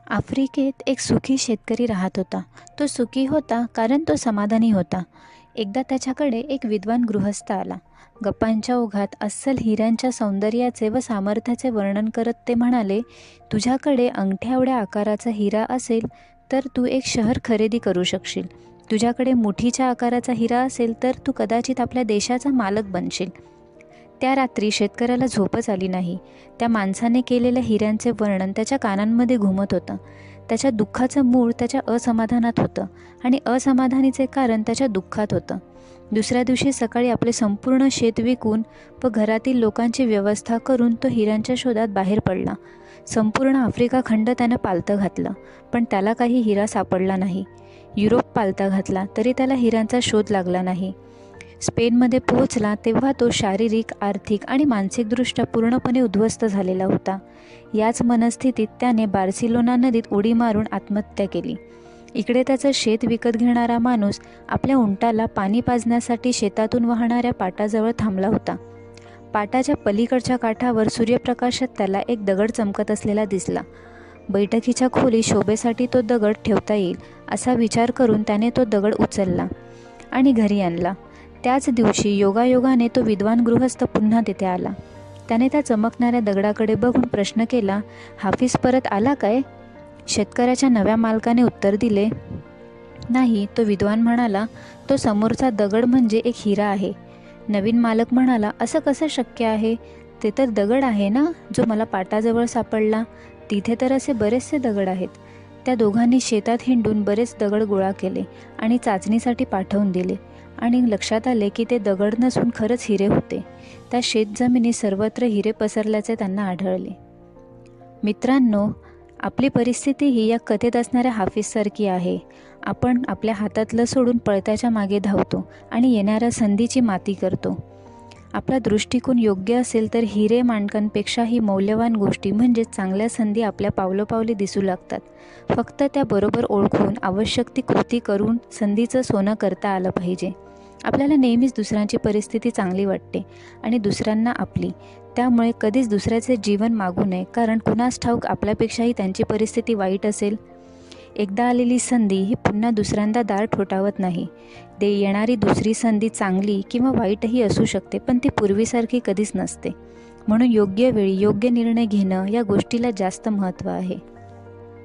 आफ्रिकेत एक सुखी शेतकरी राहत होता. तो सुखी होता कारण तो समाधानी होता. एकदा त्याच्याकडे एक विद्वान गृहस्थ आला. गप्पांच्या ओघात अस्सल हिऱ्यांच्या सौंदर्याचे व सामर्थ्याचे वर्णन करत ते म्हणाले, तुझ्याकडे अंगठ्याएवढ्या आकाराचा हिरा असेल तर तू एक शहर खरेदी करू शकशील. तुझ्याकडे मुठीच्या आकाराचा हिरा असेल तर तू कदाचित आपल्या देशाचा मालक बनशील. त्या रात्री शेतकऱ्याला झोपच आली नाही. त्या माणसाने केलेल्या हिऱ्यांचे वर्णन त्याच्या कानांमध्ये घुमत होतं. त्याच्या दुःखाचं मूळ त्याच्या असमाधानात होतं आणि असमाधानीचे कारण त्याच्या दुःखात होतं. दुसऱ्या दिवशी सकाळी आपले संपूर्ण शेत विकून व घरातील लोकांची व्यवस्था करून तो हिऱ्यांच्या शोधात बाहेर पडला. संपूर्ण आफ्रिका खंड त्यानं पालथं घातलं, पण त्याला काही हिरा सापडला नाही. युरोप पालथा घातला तरी त्याला हिऱ्यांचा शोध लागला नाही. स्पेनमध्ये पोहोचला तेव्हा तो शारीरिक, आर्थिक आणि मानसिकदृष्ट्या पूर्णपणे उद्ध्वस्त झालेला होता. याच मनस्थितीत त्याने बार्सिलोना नदीत उडी मारून आत्महत्या केली. इकडे त्याचं शेत विकत घेणारा माणूस आपल्या उंटाला पाणी पाजण्यासाठी शेतातून वाहणाऱ्या पाटाजवळ थांबला होता. पाटाच्या पलीकडच्या काठावर सूर्यप्रकाशात त्याला एक दगड चमकत असलेला दिसला. बैठकीच्या खोलीत शोभेसाठी तो दगड ठेवता येईल असा विचार करून त्याने तो दगड उचलला आणि घरी आणला. त्याच दिवशी योगायोगाने तो विद्वान गृहस्थ पुन्हा तिथे आला. त्याने त्या चमकणाऱ्या दगडाकडे बघून प्रश्न केला, हाफिज परत आला काय? शेतकऱ्याच्या नव्या मालकाने उत्तर दिले, नाही. तो विद्वान म्हणाला, तो समोरचा दगड म्हणजे एक हिरा आहे. नवीन मालक म्हणाला, असं कसं शक्य आहे? ते तर दगड आहे ना जो मला पाटाजवळ सापडला. तिथे तर असे बरेचसे दगड आहेत. त्या दोघांनी शेतात हिंडून बरेच दगड गोळा केले आणि चाचणीसाठी पाठवून दिले आणि लक्षात आले की ते दगड नसून खरंच हिरे होते. त्या शेतजमिनी सर्वत्र हिरे पसरल्याचे त्यांना आढळले. मित्रांनो, आपली परिस्थिती ही या कथेत असणाऱ्या हाफिजसारखी आहे. आपण आपल्या हातातलं सोडून पळत्याच्या मागे धावतो आणि येणाऱ्या संधीची माती करतो. आपला दृष्टिकोन योग्य असेल तर हिरे माणकांपेक्षाही मौल्यवान गोष्टी म्हणजे चांगल्या संधी आपल्या पावलोपावली दिसू लागतात. फक्त त्या बरोबर ओळखून आवश्यक ती कृती करून संधीचं सोनं करता आलं पाहिजे. आपल्याला नेहमीच दुसऱ्यांची परिस्थिती चांगली वाटते आणि दुसऱ्यांना आपली. त्यामुळे कधीच दुसऱ्याचे जीवन मागू नये, कारण कुणास ठाऊक आपल्यापेक्षाही त्यांची परिस्थिती वाईट असेल. एकदा आलेली संधी ही पुन्हा दुसऱ्यांदा दार ठोठावत नाही. येणारी दुसरी संधी चांगली किंवा वाईटही असू शकते, पण ती पूर्वीसारखी कधीच नसते. म्हणून योग्य वेळी योग्य निर्णय घेणं या गोष्टीला जास्त महत्त्व आहे.